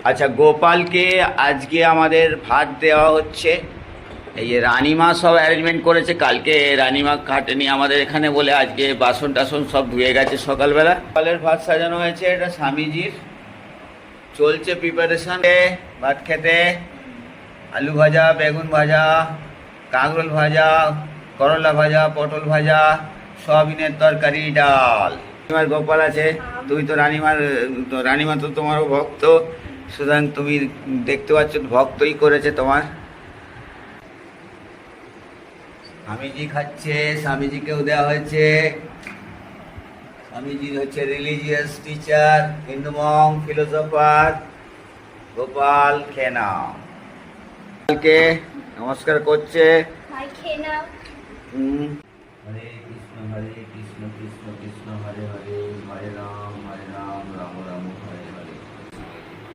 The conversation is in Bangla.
আচ্ছা, গোপালকে আজকে আমাদের ভাত দেওয়া হচ্ছে। এই যে রানিমা সব অ্যারেঞ্জমেন্ট করেছে, কালকে রানিমা খাটেনি আমাদের এখানে বলে আজকে বাসন টাসন সব ধুয়ে গেছে সকালবেলা। গোপালের ভাত সাজানো হয়েছে, এটা স্বামীজির। চলছে প্রিপারেশন ভাত খেতে। আলু ভাজা, বেগুন ভাজা, কাঁকরোল ভাজা, করলা ভাজা, পটল ভাজা, সয়াবিনের তরকারি, ডাল। রানিমার গোপাল আছে, তুই তো রানিমা তো তোমারও ভক্ত, সুতরাং তুমি দেখতে পাচ্ছ ভক্তই করেছে তোমার। স্বামীজি খাচ্ছে, স্বামীজিকেও দেওয়া হয়েছে। স্বামীজি হচ্ছে religious teacher, Hindu monk, philosopher. Gopal খেয়ে নাও। গোপালকে নমস্কার করছে। খেয়ে নাও। হরে কৃষ্ণ হরে